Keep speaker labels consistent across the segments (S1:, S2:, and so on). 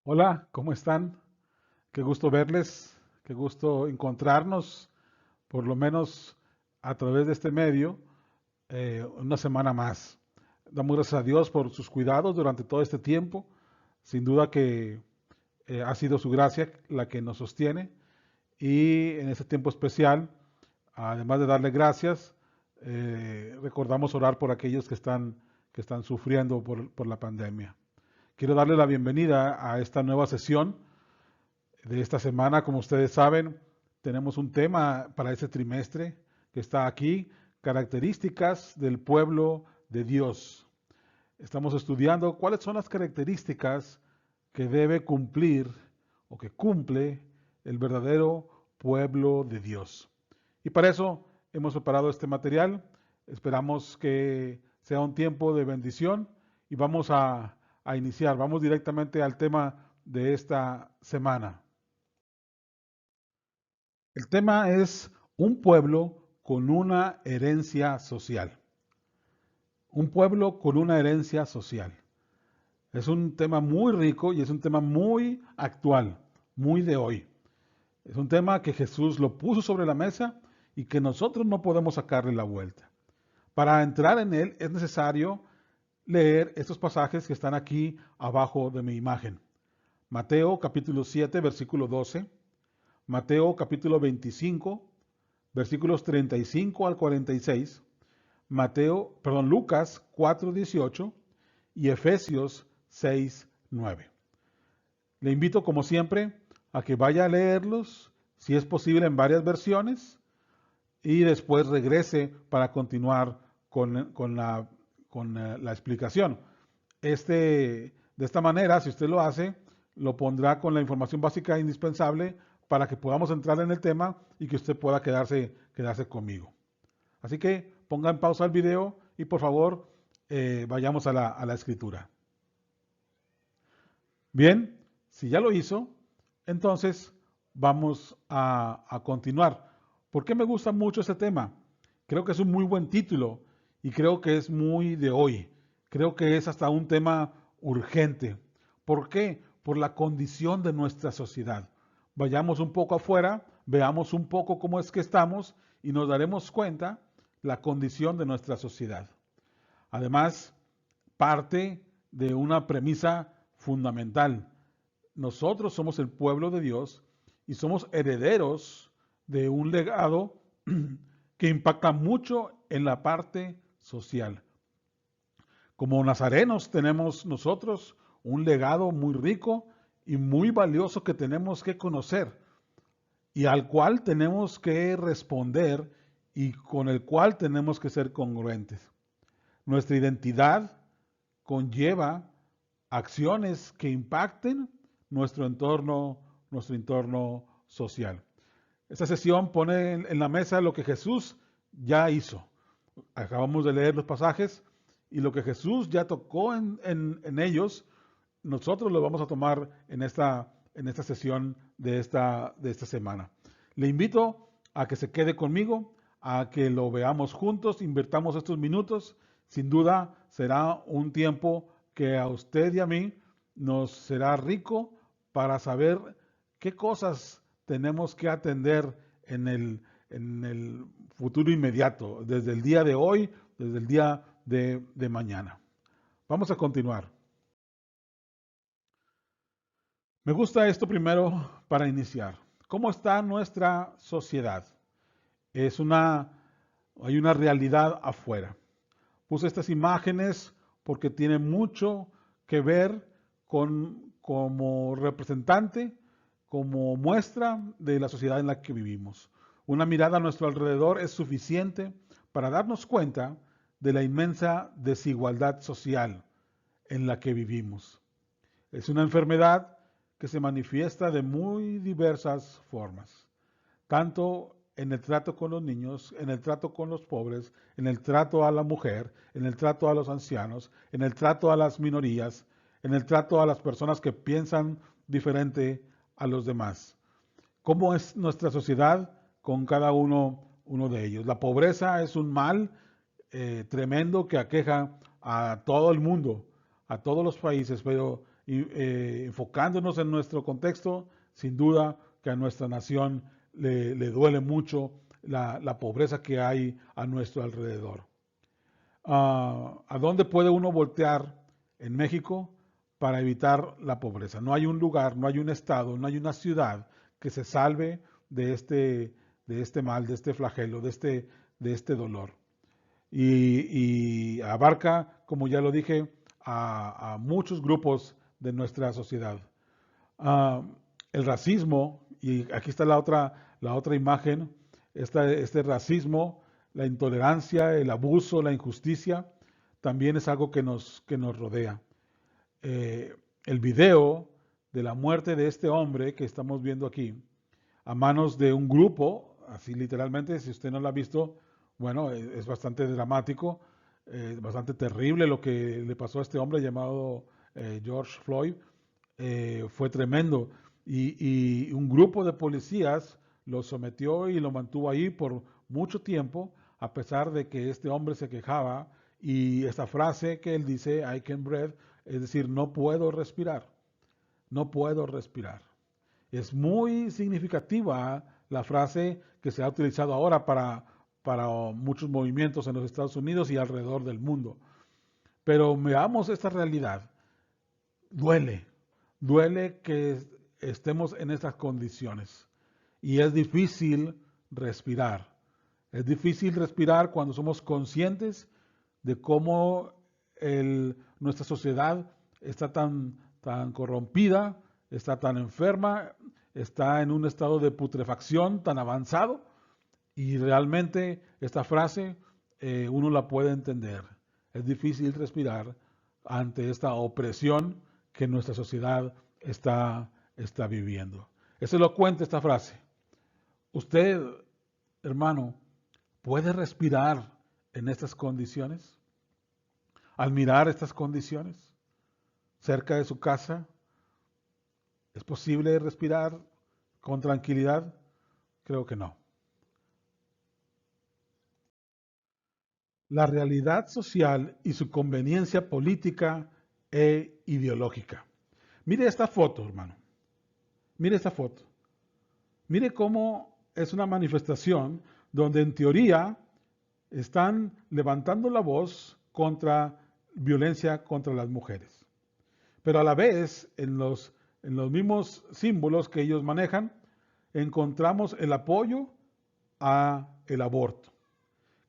S1: Hola, ¿cómo están? Qué gusto verles, qué gusto encontrarnos, por lo menos a través de este medio, una semana más. Damos gracias a Dios por sus cuidados durante todo este tiempo. Sin duda que ha sido su gracia la que nos sostiene y en este tiempo especial, además de darle gracias, recordamos orar por aquellos que están sufriendo por la pandemia. Quiero darle la bienvenida a esta nueva sesión de esta semana. Como ustedes saben, tenemos un tema para este trimestre que está aquí, características del pueblo de Dios. Estamos estudiando cuáles son las características que debe cumplir o que cumple el verdadero pueblo de Dios. Y para eso hemos preparado este material. Esperamos que sea un tiempo de bendición y vamos a iniciar. Vamos directamente al tema de esta semana. El tema es un pueblo con una herencia social. Un pueblo con una herencia social. Es un tema muy rico y es un tema muy actual, muy de hoy. Es un tema que Jesús lo puso sobre la mesa y que nosotros no podemos sacarle la vuelta. Para entrar en él es necesario leer estos pasajes que están aquí abajo de mi imagen. Mateo capítulo 7, versículo 12. Mateo capítulo 25, versículos 35 al 46, Lucas 4:18 y Efesios 6:9. Le invito, como siempre, a que vaya a leerlos, si es posible en varias versiones, y después regrese para continuar con la explicación. De esta manera, si usted lo hace, lo pondrá con la información básica indispensable para que podamos entrar en el tema y que usted pueda quedarse conmigo. Así que ponga en pausa el video y por favor vayamos a la escritura. Bien, si ya lo hizo, entonces vamos a continuar. ¿Por qué me gusta mucho este tema? Creo que es un muy buen título y creo que es muy de hoy. Creo que es hasta un tema urgente. ¿Por qué? Por la condición de nuestra sociedad. Vayamos un poco afuera, veamos un poco cómo es que estamos y nos daremos cuenta la condición de nuestra sociedad. Además, parte de una premisa fundamental. Nosotros somos el pueblo de Dios y somos herederos de un legado que impacta mucho en la parte social. Como nazarenos tenemos nosotros un legado muy rico y muy valioso que tenemos que conocer y al cual tenemos que responder y con el cual tenemos que ser congruentes. Nuestra identidad conlleva acciones que impacten nuestro entorno social. Esta sesión pone en la mesa lo que Jesús ya hizo. Acabamos de leer los pasajes y lo que Jesús ya tocó en ellos, nosotros lo vamos a tomar en esta sesión de esta semana. Le invito a que se quede conmigo, a que lo veamos juntos, invertamos estos minutos. Sin duda será un tiempo que a usted y a mí nos será rico para saber qué cosas tenemos que atender en el futuro inmediato, desde el día de hoy, desde el día de mañana. Vamos a continuar. Me gusta esto primero para iniciar. ¿Cómo está nuestra sociedad? Es una, Hay una realidad afuera. Puse estas imágenes porque tiene mucho que ver como representante, como muestra de la sociedad en la que vivimos. Una mirada a nuestro alrededor es suficiente para darnos cuenta de la inmensa desigualdad social en la que vivimos. Es una enfermedad que se manifiesta de muy diversas formas, tanto en el trato con los niños, en el trato con los pobres, en el trato a la mujer, en el trato a los ancianos, en el trato a las minorías, en el trato a las personas que piensan diferente a los demás. ¿Cómo es nuestra sociedad con cada uno de ellos? La pobreza es un mal tremendo que aqueja a todo el mundo, a todos los países, pero enfocándonos en nuestro contexto, sin duda que a nuestra nación le duele mucho la pobreza que hay a nuestro alrededor. ¿A dónde puede uno voltear en México para evitar la pobreza? No hay un lugar, no hay un estado, no hay una ciudad que se salve de este mal, de este flagelo, de este dolor. Y abarca, como ya lo dije, a muchos grupos de nuestra sociedad. Ah, el racismo, y aquí está la otra imagen, este racismo, la intolerancia, el abuso, la injusticia, también es algo que nos rodea. El video de la muerte de este hombre que estamos viendo aquí, a manos de un grupo, así literalmente, si usted no lo ha visto, bueno, es bastante dramático, bastante terrible lo que le pasó a este hombre llamado George Floyd. Fue tremendo. Y un grupo de policías lo sometió y lo mantuvo ahí por mucho tiempo, a pesar de que este hombre se quejaba. Y esta frase que él dice, I can breathe, es decir, no puedo respirar, no puedo respirar. Es muy significativa la frase que se ha utilizado ahora para muchos movimientos en los Estados Unidos y alrededor del mundo. Pero veamos esta realidad. Duele, duele que estemos en estas condiciones y es difícil respirar. Es difícil respirar cuando somos conscientes de cómo nuestra sociedad está tan corrompida, está tan enferma, está en un estado de putrefacción tan avanzado y realmente esta frase uno la puede entender. Es difícil respirar ante esta opresión que nuestra sociedad está viviendo. Es elocuente esta frase. Usted, hermano, ¿puede respirar en estas condiciones? Al mirar estas condiciones cerca de su casa, ¿es posible respirar con tranquilidad? Creo que no. La realidad social y su conveniencia política e ideológica. Mire esta foto, hermano. Mire esta foto. Mire cómo es una manifestación donde en teoría están levantando la voz contra violencia contra las mujeres. Pero a la vez, en los mismos símbolos que ellos manejan, encontramos el apoyo a el aborto.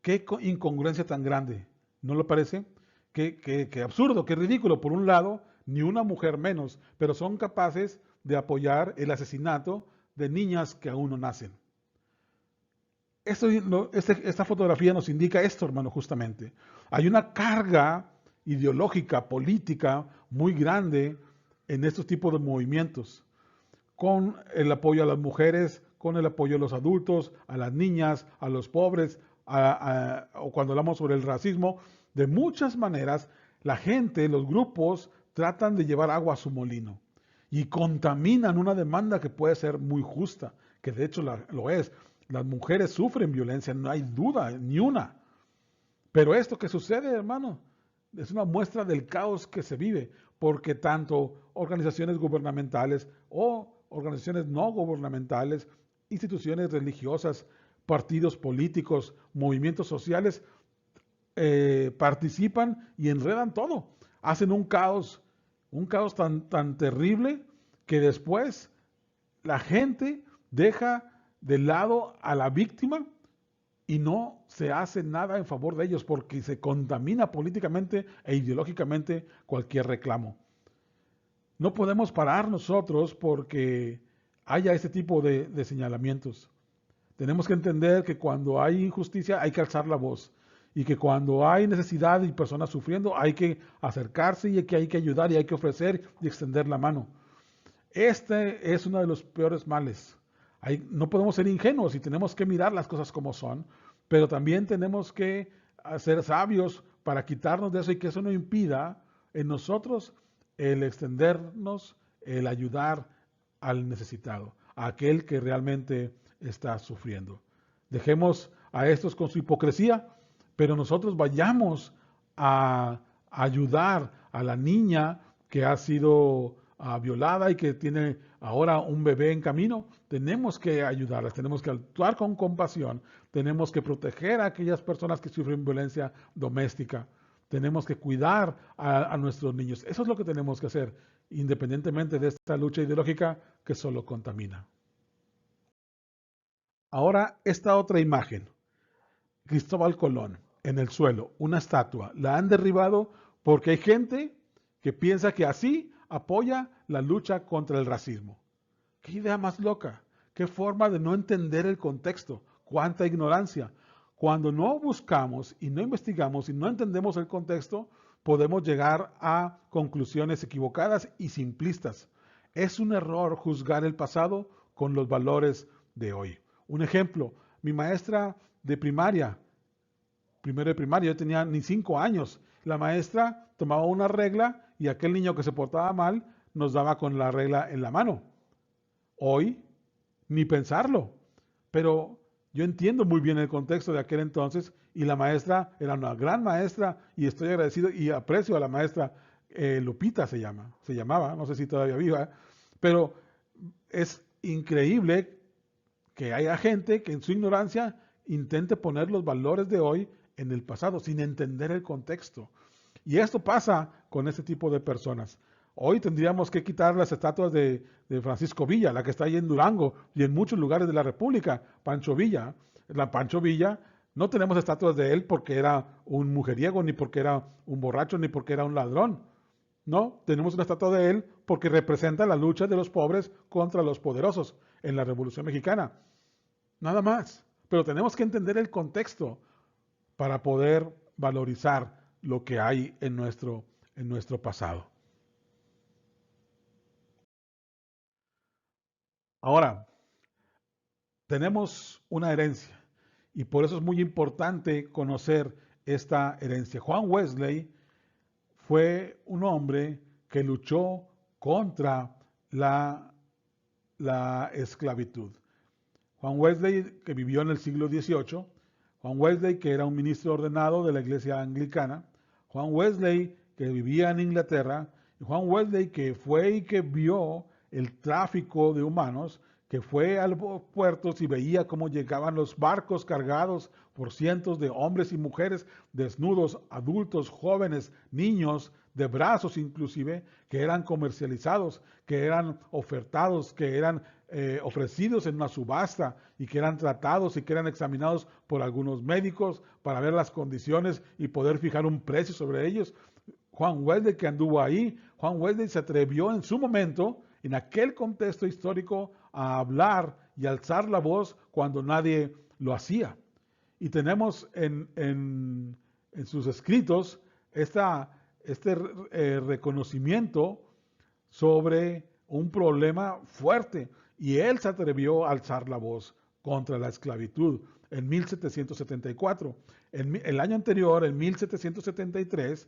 S1: Qué incongruencia tan grande, ¿no le parece? Qué absurdo, qué ridículo. Por un lado, ni una mujer menos, pero son capaces de apoyar el asesinato de niñas que aún no nacen. Esta fotografía nos indica esto, hermano, justamente. Hay una carga ideológica, política, muy grande en estos tipos de movimientos, con el apoyo a las mujeres, con el apoyo a los adultos, a las niñas, a los pobres, o cuando hablamos sobre el racismo, de muchas maneras la gente, los grupos, tratan de llevar agua a su molino y contaminan una demanda que puede ser muy justa, que de hecho lo es. Las mujeres sufren violencia, no hay duda, ni una. Pero esto que sucede, hermano, es una muestra del caos que se vive, porque tanto organizaciones gubernamentales o organizaciones no gubernamentales, instituciones religiosas, partidos políticos, movimientos sociales, participan y enredan todo. Hacen un caos tan terrible que después la gente deja de lado a la víctima y no se hace nada en favor de ellos porque se contamina políticamente e ideológicamente cualquier reclamo. No podemos parar nosotros porque haya este tipo de señalamientos. Tenemos que entender que cuando hay injusticia hay que alzar la voz y que cuando hay necesidad y personas sufriendo hay que acercarse y que hay que ayudar y hay que ofrecer y extender la mano. Este es uno de los peores males. No podemos ser ingenuos y tenemos que mirar las cosas como son, pero también tenemos que ser sabios para quitarnos de eso y que eso no impida en nosotros el extendernos, el ayudar al necesitado, a aquel que realmente está sufriendo. Dejemos a estos con su hipocresía, pero nosotros vayamos a ayudar a la niña que ha sido violada y que tiene ahora un bebé en camino, tenemos que ayudarlas, tenemos que actuar con compasión, tenemos que proteger a aquellas personas que sufren violencia doméstica, tenemos que cuidar a nuestros niños. Eso es lo que tenemos que hacer, independientemente de esta lucha ideológica que solo contamina. Ahora, esta otra imagen. Cristóbal Colón en el suelo, una estatua. La han derribado porque hay gente que piensa que así apoya la lucha contra el racismo. ¿Qué idea más loca? ¿Qué forma de no entender el contexto? ¿Cuánta ignorancia? Cuando no buscamos y no investigamos y no entendemos el contexto, podemos llegar a conclusiones equivocadas y simplistas. Es un error juzgar el pasado con los valores de hoy. Un ejemplo, mi maestra de primaria, primero de primaria, yo tenía ni 5 años. La maestra tomaba una regla y aquel niño que se portaba mal nos daba con la regla en la mano. Hoy, ni pensarlo. Pero yo entiendo muy bien el contexto de aquel entonces y la maestra era una gran maestra y estoy agradecido y aprecio a la maestra Lupita se llamaba, no sé si todavía viva, pero es increíble que haya gente que en su ignorancia intente poner los valores de hoy en el pasado sin entender el contexto. Y esto pasa con este tipo de personas. Hoy tendríamos que quitar las estatuas de Francisco Villa, la que está ahí en Durango y en muchos lugares de la República, Pancho Villa. La Pancho Villa, no tenemos estatuas de él porque era un mujeriego, ni porque era un borracho, ni porque era un ladrón. No, tenemos una estatua de él porque representa la lucha de los pobres contra los poderosos en la Revolución Mexicana. Nada más. Pero tenemos que entender el contexto para poder valorizar lo que hay en nuestro pasado. Ahora, tenemos una herencia y por eso es muy importante conocer esta herencia. Juan Wesley fue un hombre que luchó contra la esclavitud. Juan Wesley, que vivió en el siglo XVIII, Juan Wesley, que era un ministro ordenado de la iglesia anglicana, Juan Wesley, que vivía en Inglaterra, y Juan Wesley, que fue y que vio el tráfico de humanos, que fue a los puertos y veía cómo llegaban los barcos cargados por cientos de hombres y mujeres desnudos, adultos, jóvenes, niños, de brazos inclusive, que eran comercializados, que eran ofertados, que eran ofrecidos en una subasta y que eran tratados y que eran examinados por algunos médicos para ver las condiciones y poder fijar un precio sobre ellos. Juan Wesley, que anduvo ahí, Juan Wesley se atrevió en su momento, en aquel contexto histórico, a hablar y alzar la voz cuando nadie lo hacía. Y tenemos en sus escritos este reconocimiento sobre un problema fuerte. Y él se atrevió a alzar la voz contra la esclavitud en 1774. El año anterior, en 1773,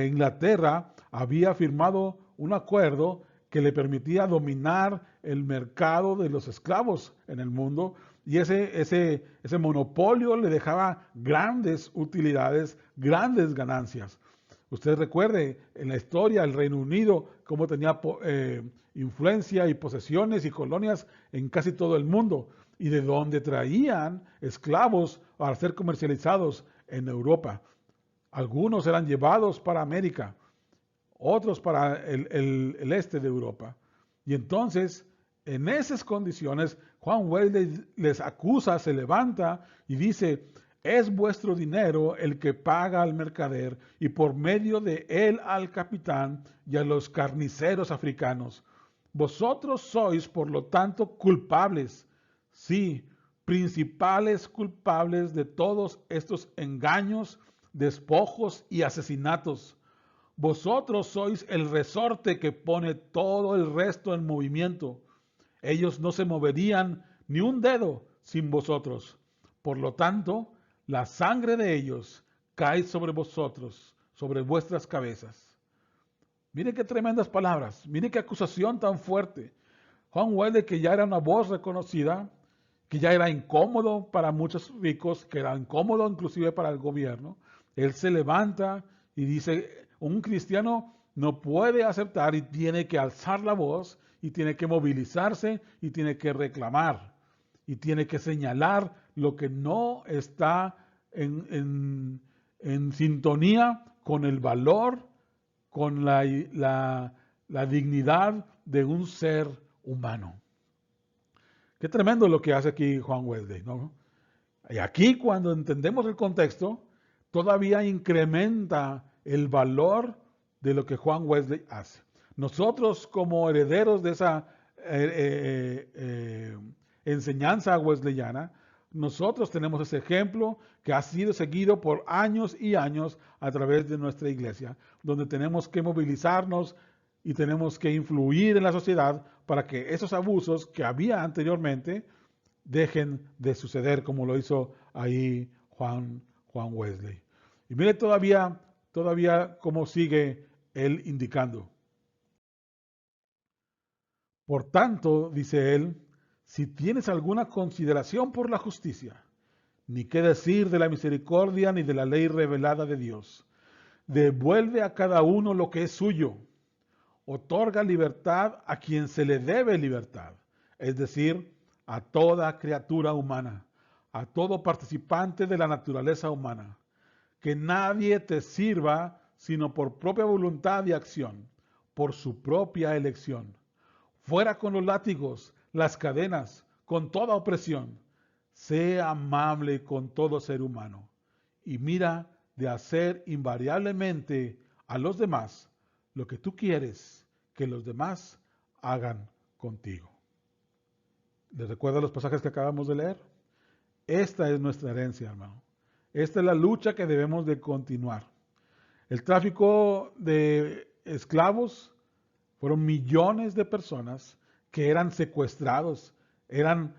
S1: Inglaterra había firmado un acuerdo que le permitía dominar el mercado de los esclavos en el mundo y ese monopolio le dejaba grandes utilidades, grandes ganancias. Usted recuerde en la historia el Reino Unido cómo tenía influencia y posesiones y colonias en casi todo el mundo y de donde traían esclavos para ser comercializados en Europa. Algunos eran llevados para América, otros para el este de Europa. Y entonces, en esas condiciones, Juan Wesley les acusa, se levanta y dice, es vuestro dinero el que paga al mercader y por medio de él al capitán y a los carniceros africanos. Vosotros sois, por lo tanto, culpables, sí, principales culpables de todos estos engaños, despojos y asesinatos. Vosotros sois el resorte que pone todo el resto en movimiento. Ellos no se moverían ni un dedo sin vosotros. Por lo tanto, la sangre de ellos cae sobre vosotros, sobre vuestras cabezas. Mire qué tremendas palabras, mire qué acusación tan fuerte. Juan Wesley, que ya era una voz reconocida, que ya era incómodo para muchos ricos, que era incómodo inclusive para el gobierno, él se levanta y dice, un cristiano no puede aceptar y tiene que alzar la voz y tiene que movilizarse y tiene que reclamar y tiene que señalar lo que no está en sintonía con el valor, con la dignidad de un ser humano. Qué tremendo lo que hace aquí Juan Wesley, ¿no? Y aquí cuando entendemos el contexto, todavía incrementa el valor de lo que Juan Wesley hace. Nosotros como herederos de esa enseñanza wesleyana, nosotros tenemos ese ejemplo que ha sido seguido por años y años a través de nuestra iglesia, donde tenemos que movilizarnos y tenemos que influir en la sociedad para que esos abusos que había anteriormente dejen de suceder como lo hizo ahí Juan Wesley. Y mire todavía cómo sigue él indicando. Por tanto, dice él, si tienes alguna consideración por la justicia, ni qué decir de la misericordia ni de la ley revelada de Dios, devuelve a cada uno lo que es suyo, otorga libertad a quien se le debe libertad, es decir, a toda criatura humana, a todo participante de la naturaleza humana. Que nadie te sirva sino por propia voluntad y acción, por su propia elección. Fuera con los látigos, las cadenas, con toda opresión. Sea amable con todo ser humano y mira de hacer invariablemente a los demás lo que tú quieres que los demás hagan contigo. ¿Les recuerda los pasajes que acabamos de leer? Esta es nuestra herencia, hermano. Esta es la lucha que debemos de continuar. El tráfico de esclavos fueron millones de personas que eran secuestrados, eran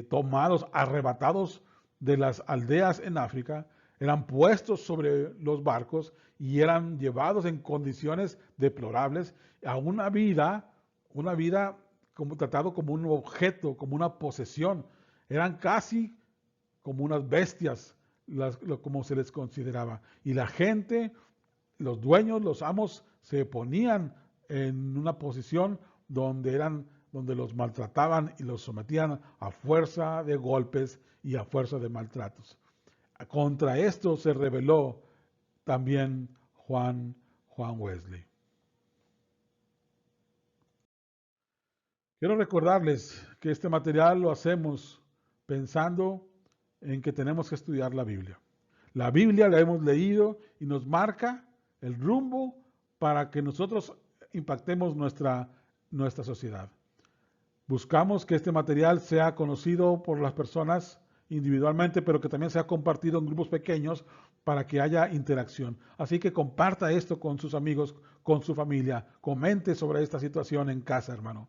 S1: tomados, arrebatados de las aldeas en África, eran puestos sobre los barcos y eran llevados en condiciones deplorables a una vida como tratado como un objeto, como una posesión. Eran casi como unas bestias, como se les consideraba. Y la gente, los dueños, los amos, se ponían en una posición donde los maltrataban y los sometían a fuerza de golpes y a fuerza de maltratos. Contra esto se rebeló también Juan Wesley. Quiero recordarles que este material lo hacemos pensando en que tenemos que estudiar la Biblia. La Biblia la hemos leído y nos marca el rumbo para que nosotros impactemos nuestra sociedad. Buscamos que este material sea conocido por las personas individualmente, pero que también sea compartido en grupos pequeños para que haya interacción. Así que comparta esto con sus amigos, con su familia, comente sobre esta situación en casa, hermano.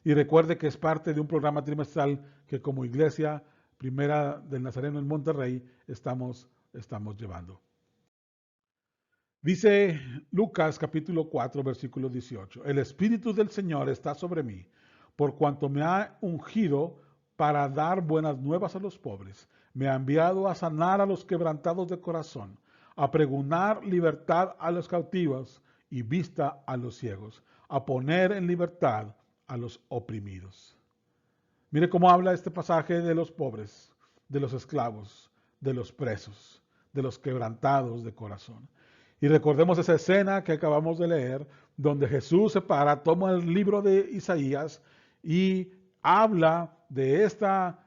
S1: Y recuerde que es parte de un programa trimestral que como Iglesia Primera del Nazareno en Monterrey estamos llevando. Dice Lucas capítulo 4, versículo 18. El Espíritu del Señor está sobre mí, por cuanto me ha ungido para dar buenas nuevas a los pobres. Me ha enviado a sanar a los quebrantados de corazón, a pregonar libertad a los cautivos y vista a los ciegos, a poner en libertad a los oprimidos. Mire cómo habla este pasaje de los pobres, de los esclavos, de los presos, de los quebrantados de corazón. Y recordemos esa escena que acabamos de leer, donde Jesús se para, toma el libro de Isaías y habla de esta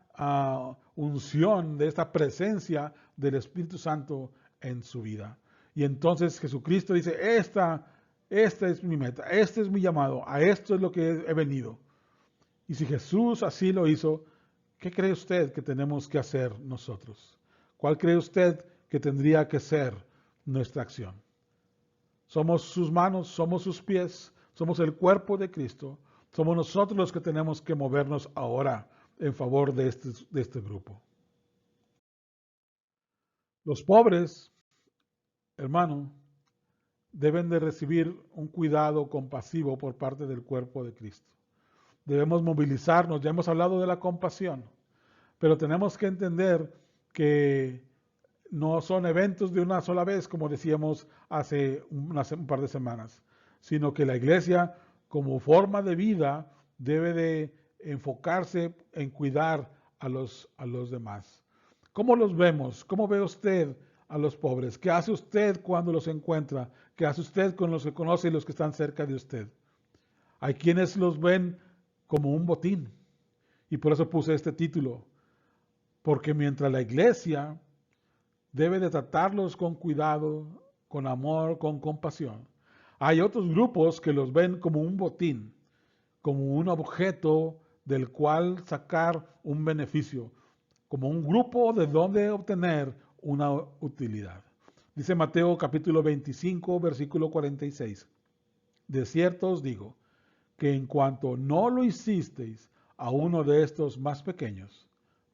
S1: unción, de esta presencia del Espíritu Santo en su vida. Y entonces Jesucristo dice, esta es mi meta, este es mi llamado, a esto es lo que he venido. Y si Jesús así lo hizo, ¿qué cree usted que tenemos que hacer nosotros? ¿Cuál cree usted que tendría que ser nuestra acción? Somos sus manos, somos sus pies, somos el cuerpo de Cristo. Somos nosotros los que tenemos que movernos ahora en favor de este grupo. Los pobres, hermano, deben de recibir un cuidado compasivo por parte del cuerpo de Cristo. Debemos movilizarnos, ya hemos hablado de la compasión, pero tenemos que entender que no son eventos de una sola vez, como decíamos hace un par de semanas. sino que la iglesia como forma de vida debe de enfocarse en cuidar a los demás. ¿Cómo los vemos? ¿Cómo ve usted a los pobres? ¿Qué hace usted cuando los encuentra? ¿Qué hace usted con los que conoce y los que están cerca de usted? Hay quienes los ven como un botín. Y por eso puse este título. Porque mientras la iglesia debe de tratarlos con cuidado, con amor, con compasión, hay otros grupos que los ven como un botín, como un objeto del cual sacar un beneficio, como un grupo de donde obtener una utilidad. Dice Mateo capítulo 25, versículo 46. De cierto os digo, que en cuanto no lo hicisteis a uno de estos más pequeños,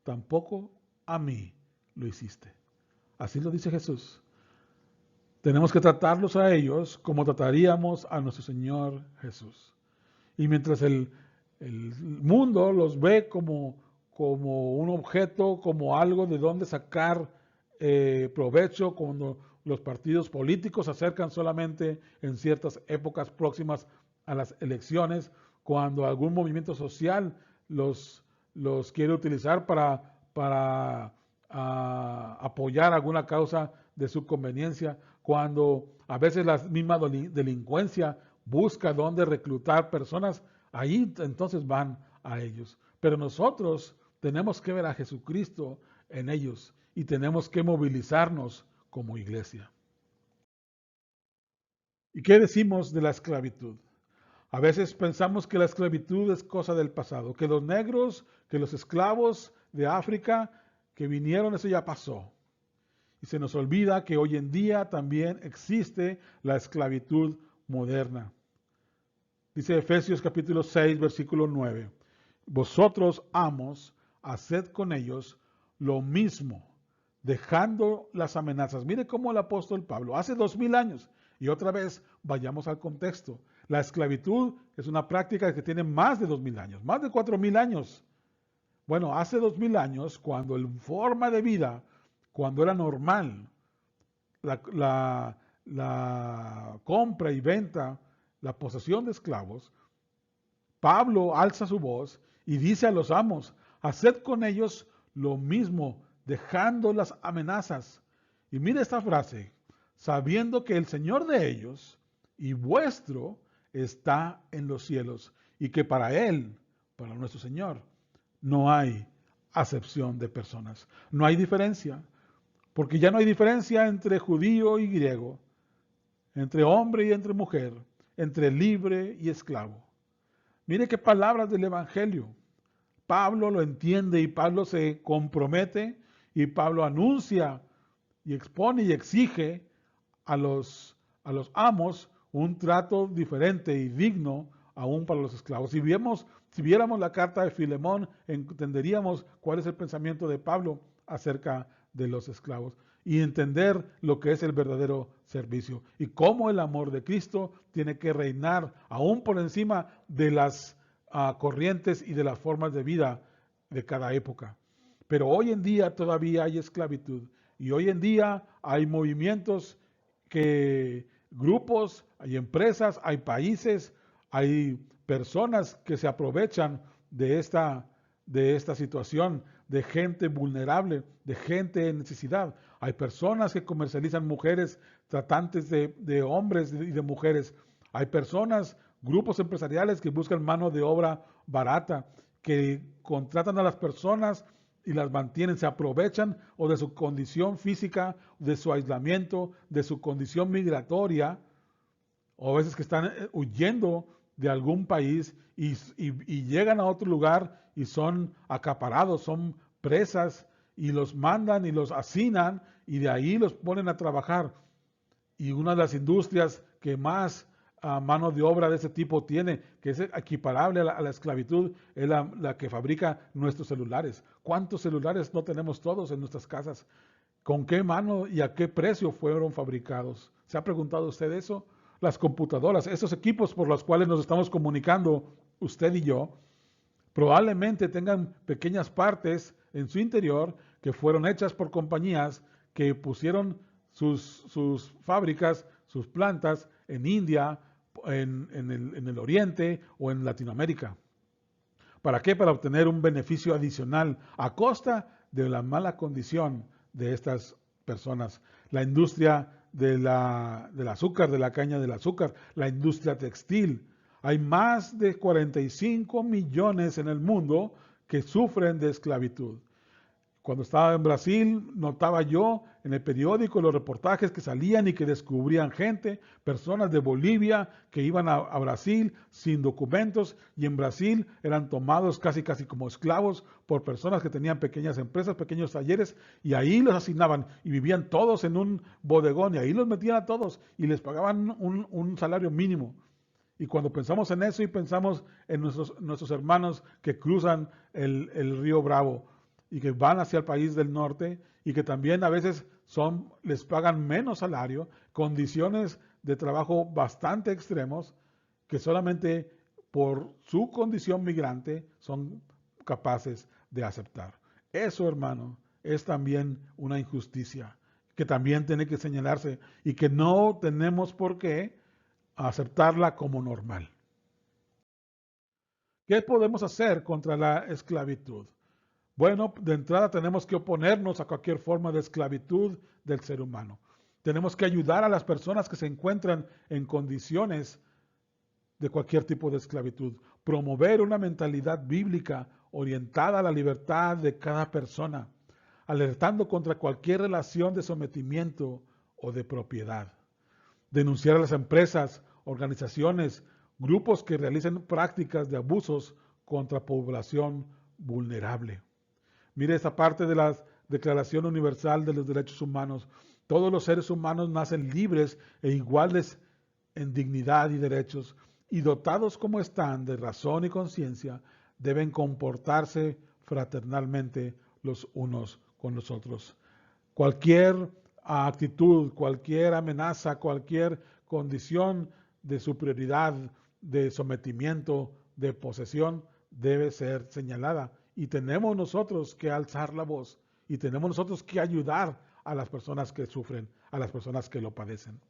S1: tampoco a mí lo hiciste. Así lo dice Jesús. Tenemos que tratarlos a ellos como trataríamos a nuestro Señor Jesús. Y mientras el mundo los ve como un objeto, como algo de donde sacar provecho, cuando los partidos políticos se acercan solamente en ciertas épocas próximas a las elecciones, cuando algún movimiento social los quiere utilizar para apoyar alguna causa de su conveniencia, cuando a veces la misma delincuencia busca dónde reclutar personas, ahí entonces van a ellos. Pero nosotros tenemos que ver a Jesucristo en ellos y tenemos que movilizarnos como iglesia. ¿Y qué decimos de la esclavitud? A veces pensamos que la esclavitud es cosa del pasado, que los negros, que los esclavos de África que vinieron, eso ya pasó. Y se nos olvida que hoy en día también existe la esclavitud moderna. Dice Efesios capítulo 6, versículo 9. Vosotros, amos, haced con ellos lo mismo, dejando las amenazas. Mire cómo el apóstol Pablo, hace 2000 años, y otra vez vayamos al contexto. La esclavitud es una práctica que tiene más de 2000 años, más de 4000 años. Bueno, hace 2000 años, cuando en forma de vida, cuando era normal, la compra y venta, la posesión de esclavos, Pablo alza su voz y dice a los amos, haced con ellos lo mismo, dejando las amenazas. Y mire esta frase, sabiendo que el Señor de ellos y vuestro está en los cielos y que para Él, para nuestro Señor, no hay acepción de personas. No hay diferencia, porque ya no hay diferencia entre judío y griego, entre hombre y entre mujer, entre libre y esclavo. Mire qué palabras del Evangelio. Pablo lo entiende y Pablo se compromete y Pablo anuncia y expone y exige a los amos un trato diferente y digno aún para los esclavos. Si viéramos la carta de Filemón, entenderíamos cuál es el pensamiento de Pablo acerca de los esclavos y entender lo que es el verdadero servicio y cómo el amor de Cristo tiene que reinar aún por encima de las corrientes y de las formas de vida de cada época. Pero hoy en día todavía hay esclavitud y hoy en día hay movimientos grupos, hay empresas, hay países, hay personas que se aprovechan de esta situación, de gente vulnerable, de gente en necesidad. Hay personas que comercializan mujeres, tratantes de hombres y de mujeres. Hay personas, grupos empresariales que buscan mano de obra barata, que contratan a las personas y las mantienen, se aprovechan o de su condición física, de su aislamiento, de su condición migratoria, o a veces que están huyendo de algún país y llegan a otro lugar y son acaparados, son presas y los mandan y los hacinan y de ahí los ponen a trabajar. Y una de las industrias que más mano de obra de ese tipo tiene, que es equiparable a la esclavitud, es la que fabrica nuestros celulares. ¿Cuántos celulares no tenemos todos en nuestras casas? ¿Con qué mano y a qué precio fueron fabricados? ¿Se ha preguntado usted eso? Las computadoras, esos equipos por los cuales nos estamos comunicando usted y yo, probablemente tengan pequeñas partes en su interior que fueron hechas por compañías que pusieron sus fábricas, sus plantas en India, en el Oriente o en Latinoamérica. ¿Para qué? Para obtener un beneficio adicional a costa de la mala condición de estas personas. La industria del azúcar, de la caña del azúcar, la industria textil. Hay más de 45 millones en el mundo que sufren de esclavitud. Cuando estaba en Brasil, notaba yo en el periódico los reportajes que salían y que descubrían gente, personas de Bolivia que iban a Brasil sin documentos y en Brasil eran tomados casi como esclavos por personas que tenían pequeñas empresas, pequeños talleres y ahí los asignaban y vivían todos en un bodegón y ahí los metían a todos y les pagaban un salario mínimo. Y cuando pensamos en eso y pensamos en nuestros hermanos que cruzan el río Bravo, y que van hacia el país del norte y que también a veces les pagan menos salario, condiciones de trabajo bastante extremos, que solamente por su condición migrante son capaces de aceptar. Eso, hermano, es también una injusticia que también tiene que señalarse y que no tenemos por qué aceptarla como normal. ¿Qué podemos hacer contra la esclavitud? Bueno, de entrada tenemos que oponernos a cualquier forma de esclavitud del ser humano. Tenemos que ayudar a las personas que se encuentran en condiciones de cualquier tipo de esclavitud. Promover una mentalidad bíblica orientada a la libertad de cada persona, alertando contra cualquier relación de sometimiento o de propiedad. Denunciar a las empresas, organizaciones, grupos que realicen prácticas de abusos contra población vulnerable. Mire esta parte de la Declaración Universal de los Derechos Humanos. Todos los seres humanos nacen libres e iguales en dignidad y derechos, y dotados como están de razón y conciencia, deben comportarse fraternalmente los unos con los otros. Cualquier actitud, cualquier amenaza, cualquier condición de superioridad, de sometimiento, de posesión, debe ser señalada. Y tenemos nosotros que alzar la voz y tenemos nosotros que ayudar a las personas que sufren, a las personas que lo padecen.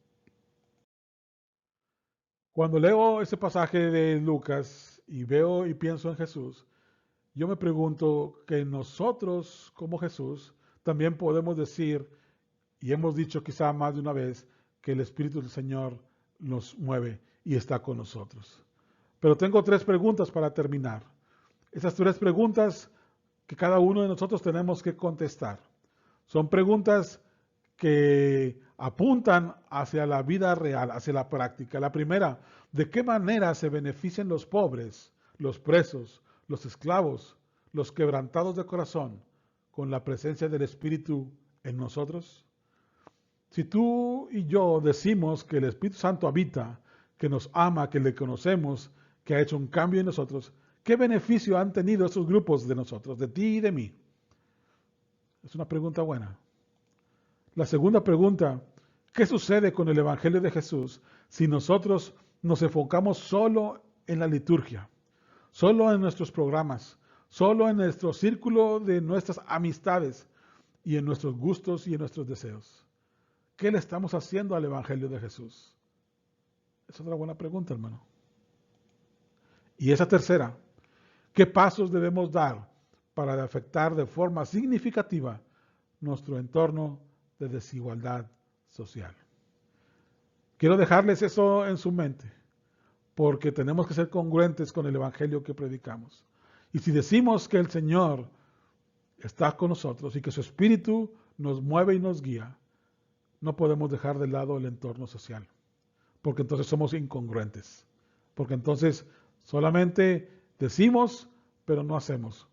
S1: Cuando leo ese pasaje de Lucas y veo y pienso en Jesús, yo me pregunto que nosotros como Jesús también podemos decir, y hemos dicho quizá más de una vez, que el Espíritu del Señor nos mueve y está con nosotros. Pero tengo 3 preguntas para terminar. Esas 3 preguntas que cada uno de nosotros tenemos que contestar. Son preguntas que apuntan hacia la vida real, hacia la práctica. La primera, ¿de qué manera se benefician los pobres, los presos, los esclavos, los quebrantados de corazón con la presencia del Espíritu en nosotros? Si tú y yo decimos que el Espíritu Santo habita, que nos ama, que le conocemos, que ha hecho un cambio en nosotros, ¿qué beneficio han tenido esos grupos de nosotros, de ti y de mí? Es una pregunta buena. La segunda pregunta, ¿qué sucede con el Evangelio de Jesús si nosotros nos enfocamos solo en la liturgia, solo en nuestros programas, solo en nuestro círculo de nuestras amistades y en nuestros gustos y en nuestros deseos? ¿Qué le estamos haciendo al Evangelio de Jesús? Es otra buena pregunta, hermano. Y esa tercera, ¿qué pasos debemos dar para afectar de forma significativa nuestro entorno de desigualdad social? Quiero dejarles eso en su mente, porque tenemos que ser congruentes con el Evangelio que predicamos. Y si decimos que el Señor está con nosotros y que su Espíritu nos mueve y nos guía, no podemos dejar de lado el entorno social, porque entonces somos incongruentes, porque entonces solamente decimos, pero no hacemos.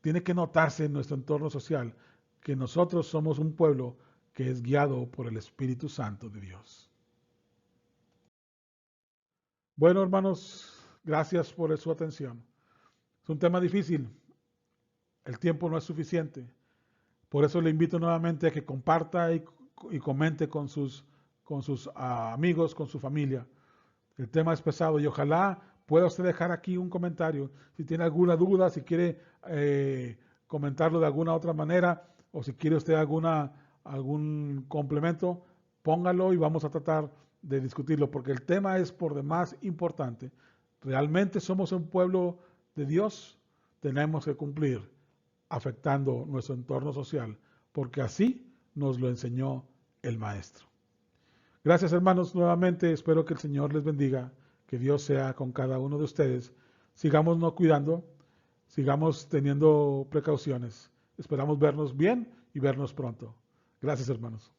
S1: Tiene que notarse en nuestro entorno social que nosotros somos un pueblo que es guiado por el Espíritu Santo de Dios. Bueno, hermanos, gracias por su atención. Es un tema difícil. El tiempo no es suficiente. Por eso le invito nuevamente a que comparta y comente con sus amigos, con su familia. El tema es pesado y ojalá pueda usted dejar aquí un comentario. Si tiene alguna duda, si quiere comentarlo de alguna otra manera o si quiere usted algún complemento, póngalo y vamos a tratar de discutirlo, porque el tema es por demás importante. ¿Realmente somos un pueblo de Dios? Tenemos que cumplir afectando nuestro entorno social, porque así nos lo enseñó el Maestro. Gracias, hermanos, nuevamente espero que el Señor les bendiga, que Dios sea con cada uno de ustedes. Sigamos nos cuidando, sigamos teniendo precauciones. Esperamos vernos bien y vernos pronto. Gracias, hermanos.